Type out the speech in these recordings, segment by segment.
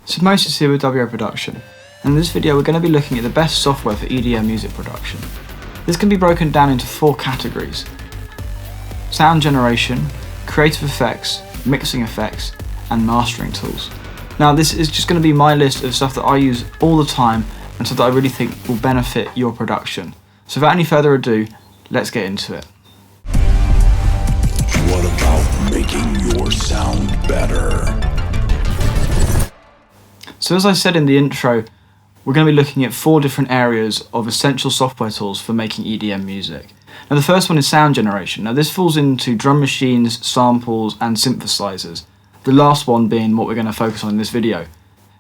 So Moses here with w.a.production, and in this video we're going to be looking at the best software for EDM music production. This can be broken down into 4 categories: sound generation, creative effects, mixing effects, and mastering tools. Now this is just going to be my list of stuff that I use all the time and stuff that I really think will benefit your production. So without any further ado, let's get into it. What about making your sound better? So as I said in the intro, we're going to be looking at 4 different areas of essential software tools for making EDM music. Now the first one is sound generation. Now this falls into drum machines, samples and synthesizers, the last one being what we're going to focus on in this video.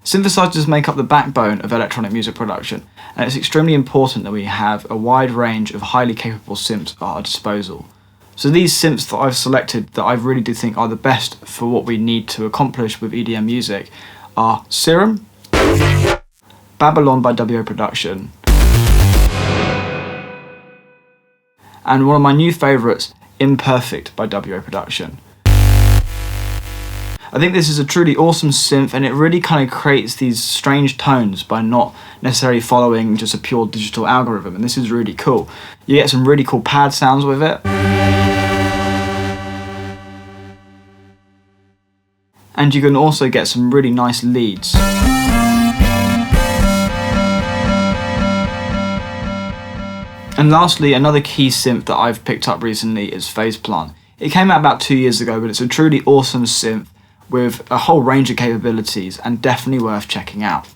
Synthesizers make up the backbone of electronic music production, and it's extremely important that we have a wide range of highly capable synths at our disposal. So these synths that I've selected that I really do think are the best for what we need to accomplish with EDM music are Serum, Babylon by w.a.production, and one of my new favourites, Imperfect by w.a.production. I think this is a truly awesome synth, and it really kind of creates these strange tones by not necessarily following just a pure digital algorithm, and this is really cool. You get some really cool pad sounds with it. And you can also get some really nice leads. And lastly, another key synth that I've picked up recently is Fabfilter. It came out about 2 years ago, but it's a truly awesome synth with a whole range of capabilities and definitely worth checking out.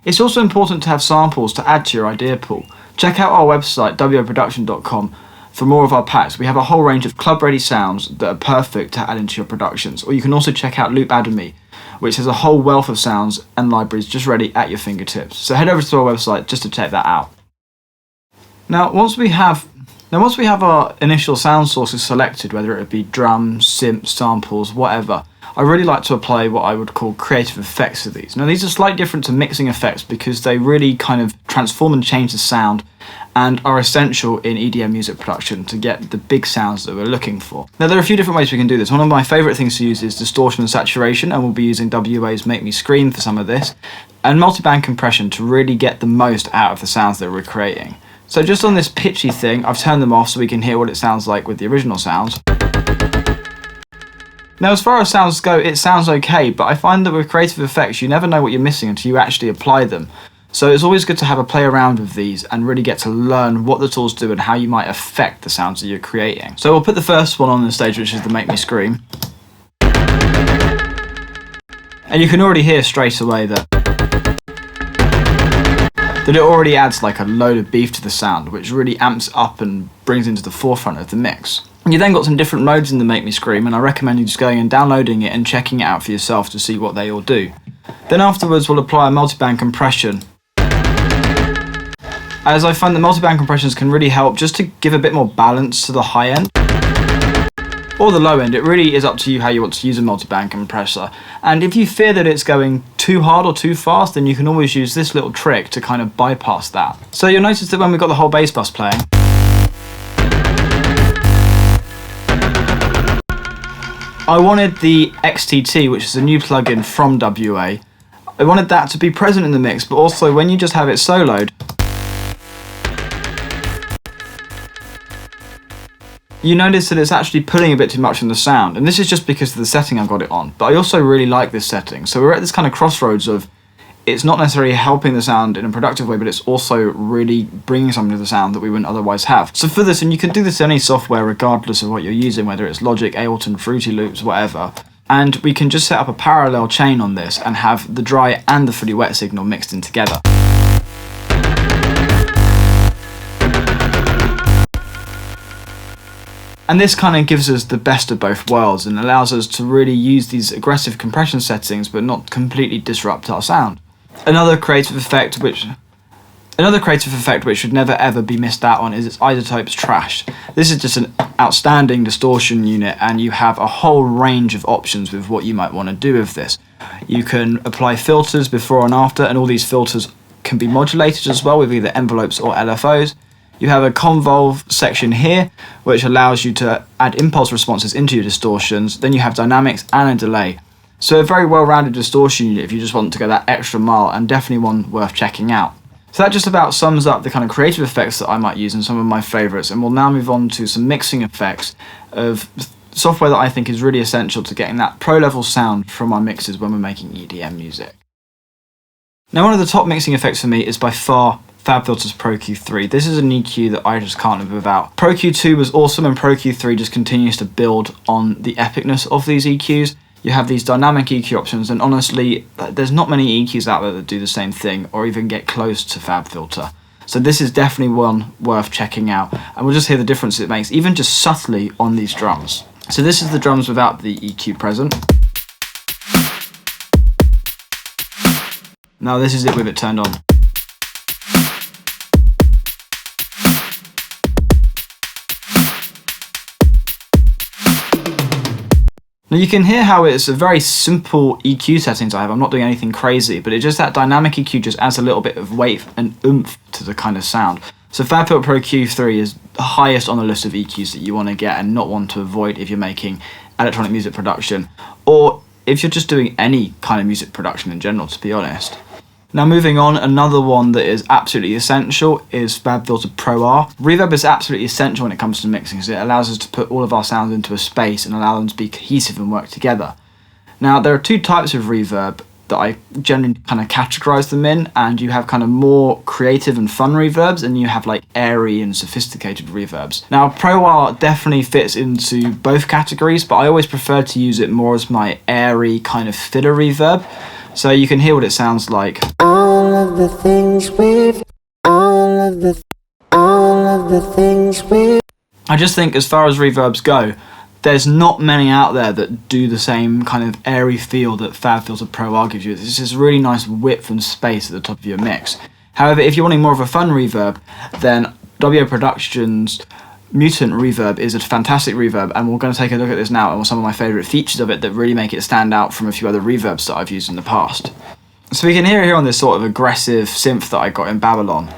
It's also important to have samples to add to your idea pool. Check out our website w.a.production.com for more of our packs. We have a whole range of club-ready sounds that are perfect to add into your productions. Or you can also check out w.a., which has a whole wealth of sounds and libraries just ready at your fingertips. So head over to our website just to check that out. Now once we have our initial sound sources selected, whether it be drums, synths, samples, whatever, I really like to apply what I would call creative effects to these. Now these are slightly different to mixing effects because they really kind of transform and change the sound and are essential in EDM music production to get the big sounds that we're looking for. Now there are a few different ways we can do this. One of my favourite things to use is distortion and saturation, and we'll be using w.a.'s Make Me Scream for some of this, and multiband compression to really get the most out of the sounds that we're creating. So just on this pitchy thing, I've turned them off so we can hear what it sounds like with the original sounds. Now as far as sounds go, it sounds okay, but I find that with creative effects you never know what you're missing until you actually apply them. So it's always good to have a play around with these and really get to learn what the tools do and how you might affect the sounds that you're creating. So we'll put the first one on the stage, which is the Make Me Scream. And you can already hear straight away that it already adds like a load of beef to the sound, which really amps up and brings into the forefront of the mix. You then got some different modes in the Make Me Scream, and I recommend you just going and downloading it and checking it out for yourself to see what they all do. Then afterwards we'll apply a multiband compression, as I find that multiband compressions can really help just to give a bit more balance to the high end or the low end. It really is up to you how you want to use a multiband compressor, and if you fear that it's going too hard or too fast, then you can always use this little trick to kind of bypass that. So you'll notice that when we've got the whole bass bus playing, I wanted the XTT, which is a new plugin from w.a. I wanted that to be present in the mix, but also when you just have it soloed, you notice that it's actually pulling a bit too much in the sound, and this is just because of the setting I've got it on, but I also really like this setting. So we're at this kind of crossroads of it's not necessarily helping the sound in a productive way, but it's also really bringing something to the sound that we wouldn't otherwise have. So for this, and you can do this in any software regardless of what you're using, whether it's Logic, Ableton, Fruity Loops, whatever, and we can just set up a parallel chain on this and have the dry and the fully wet signal mixed in together. And this kind of gives us the best of both worlds and allows us to really use these aggressive compression settings but not completely disrupt our sound. Another creative effect which should never ever be missed out on is its isotopes trash. This is just an outstanding distortion unit, and you have a whole range of options with what you might want to do with this. You can apply filters before and after, and all these filters can be modulated as well with either envelopes or LFOs. You have a convolve section here, which allows you to add impulse responses into your distortions. Then you have dynamics and a delay. So a very well-rounded distortion unit if you just want to go that extra mile, and definitely one worth checking out. So that just about sums up the kind of creative effects that I might use and some of my favourites, and we'll now move on to some mixing effects of software that I think is really essential to getting that pro-level sound from our mixes when we're making EDM music. Now, one of the top mixing effects for me is by far Fabfilter's Pro Q3. This is an EQ that I just can't live without. Pro Q2 was awesome, and Pro Q3 just continues to build on the epicness of these EQs. You have these dynamic EQ options, and honestly, there's not many EQs out there that do the same thing or even get close to Fabfilter. So this is definitely one worth checking out, and we'll just hear the difference it makes, even just subtly on these drums. So this is the drums without the EQ present. Now this is it with it turned on. Now you can hear how it's a very simple EQ settings I have. I'm not doing anything crazy, but it's just that dynamic EQ just adds a little bit of weight and oomph to the kind of sound. So Fabfilter Pro Q3 is the highest on the list of EQs that you want to get and not one to avoid if you're making electronic music production, or if you're just doing any kind of music production in general, to be honest. Now moving on, another one that is absolutely essential is Fabfilter Pro R. Reverb is absolutely essential when it comes to mixing, because it allows us to put all of our sounds into a space and allow them to be cohesive and work together. Now there are two types of reverb that I generally kind of categorize them in, and you have kind of more creative and fun reverbs, and you have like airy and sophisticated reverbs. Now Pro R definitely fits into both categories, but I always prefer to use it more as my airy kind of filler reverb. So you can hear what it sounds like. All of the things we've, all of the things we've. I just think as far as reverbs go, there's not many out there that do the same kind of airy feel that Fabfilter Pro R gives you. It's just really nice width and space at the top of your mix. However, if you're wanting more of a fun reverb, then w.a.Production's Mutant reverb is a fantastic reverb, and we're going to take a look at this now and some of my favourite features of it that really make it stand out from a few other reverbs that I've used in the past. So we can hear it here on this sort of aggressive synth that I got in Babylon.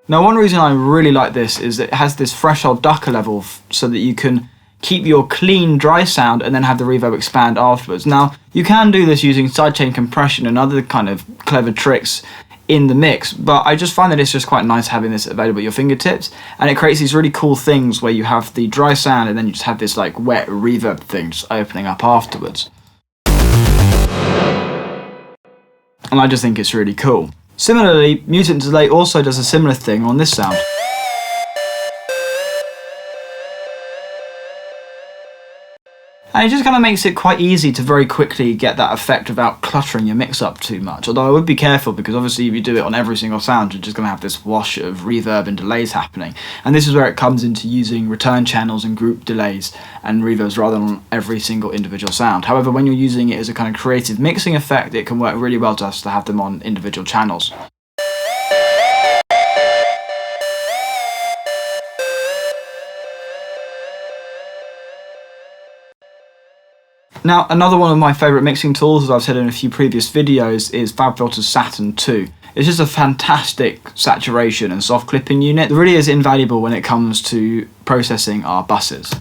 Now one reason I really like this is that it has this threshold ducker level so that you can keep your clean dry sound and then have the reverb expand afterwards. Now you can do this using sidechain compression and other kind of clever tricks in the mix, but I just find that it's just quite nice having this available at your fingertips, and it creates these really cool things where you have the dry sound and then you just have this like wet reverb thing just opening up afterwards. And I just think it's really cool. Similarly, Mutant Delay also does a similar thing on this sound. And it just kind of makes it quite easy to very quickly get that effect without cluttering your mix up too much. Although I would be careful, because obviously if you do it on every single sound, you're just going to have this wash of reverb and delays happening. And this is where it comes into using return channels and group delays and reverbs rather than on every single individual sound. However, when you're using it as a kind of creative mixing effect, it can work really well just to have them on individual channels. Now, another one of my favourite mixing tools, as I've said in a few previous videos, is Fabfilter's Saturn 2. It's just a fantastic saturation and soft clipping unit that really is invaluable when it comes to processing our buses.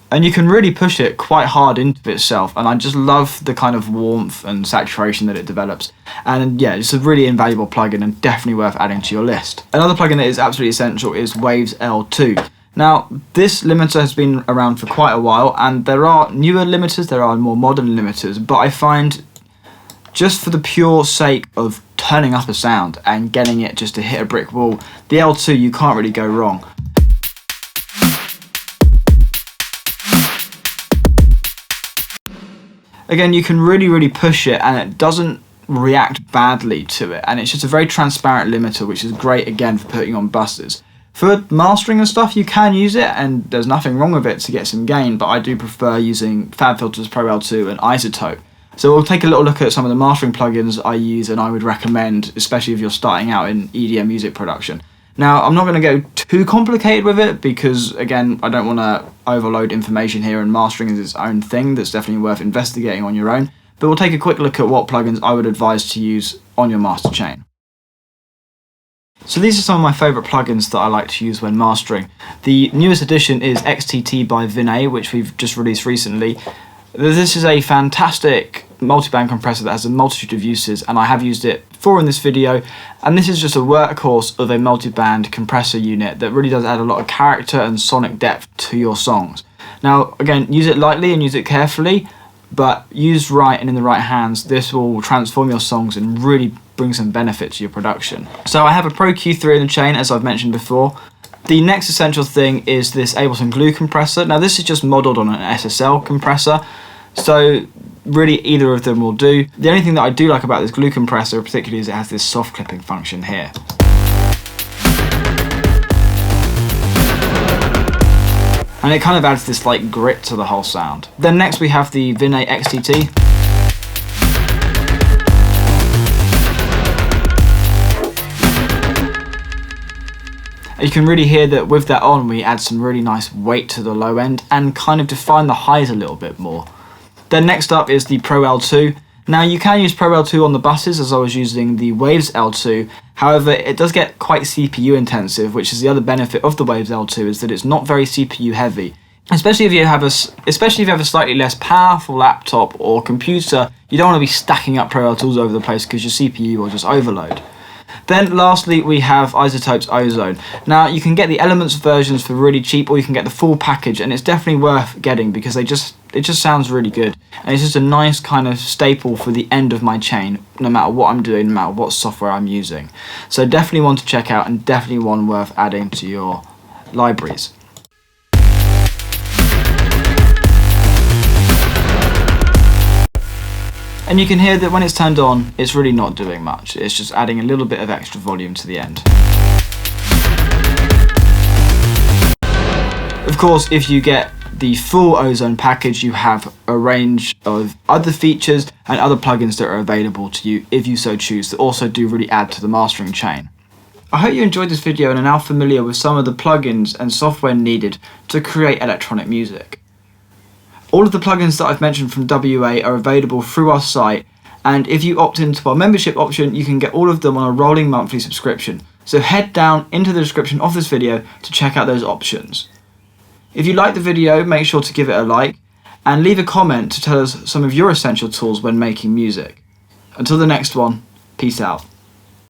And you can really push it quite hard into itself, and I just love the kind of warmth and saturation that it develops. And yeah, it's a really invaluable plugin and definitely worth adding to your list. Another plugin that is absolutely essential is Waves L2. Now, this limiter has been around for quite a while, and there are newer limiters, there are more modern limiters, but I find just for the pure sake of turning up a sound and getting it just to hit a brick wall, the L2, you can't really go wrong. Again, you can really push it and it doesn't react badly to it, and it's just a very transparent limiter, which is great again for putting on buses. For mastering and stuff, you can use it and there's nothing wrong with it to get some gain, but I do prefer using Fabfilter's Pro L2 and Isotope. So we'll take a little look at some of the mastering plugins I use and I would recommend, especially if you're starting out in EDM music production. Now, I'm not going to go too complicated with it because, again, I don't want to overload information here, and mastering is its own thing that's definitely worth investigating on your own. But we'll take a quick look at what plugins I would advise to use on your master chain. So these are some of my favourite plugins that I like to use when mastering. The newest addition is XTT by w.a., which we've just released recently. This is a fantastic multiband compressor that has a multitude of uses, and I have used it before in this video, and this is just a workhorse of a multiband compressor unit that really does add a lot of character and sonic depth to your songs. Now, again, use it lightly and use it carefully, but used right and in the right hands, this will transform your songs and really bring some benefit to your production. So I have a Pro Q3 in the chain, as I've mentioned before. The next essential thing is this Ableton Glue compressor. Now this is just modelled on an SSL compressor, so really either of them will do. The only thing that I do like about this glue compressor particularly is it has this soft clipping function here. And it kind of adds this like grit to the whole sound. Then next we have the w.a. XTT. You can really hear that with that on we add some really nice weight to the low end and kind of define the highs a little bit more. Then next up is the Pro L2. Now you can use Pro L2 on the buses as I was using the Waves L2, however it does get quite CPU intensive, which is the other benefit of the Waves L2 is that it's not very CPU heavy. Especially if you have a slightly less powerful laptop or computer, you don't want to be stacking up Pro L2s over the place because your CPU will just overload. Then lastly we have Isotope's Ozone. Now you can get the Elements versions for really cheap, or you can get the full package, and it's definitely worth getting because it just sounds really good, and it's just a nice kind of staple for the end of my chain, no matter what I'm doing, no matter what software I'm using. So definitely one to check out, and definitely one worth adding to your libraries. And you can hear that when it's turned on, it's really not doing much. It's just adding a little bit of extra volume to the end. Of course, if you get the full Ozone package, you have a range of other features and other plugins that are available to you if you so choose, that also do really add to the mastering chain. I hope you enjoyed this video and are now familiar with some of the plugins and software needed to create electronic music. All of the plugins that I've mentioned from w.a. are available through our site, and if you opt into our membership option, you can get all of them on a rolling monthly subscription. So head down into the description of this video to check out those options. If you liked the video, make sure to give it a like, and leave a comment to tell us some of your essential tools when making music. Until the next one, peace out.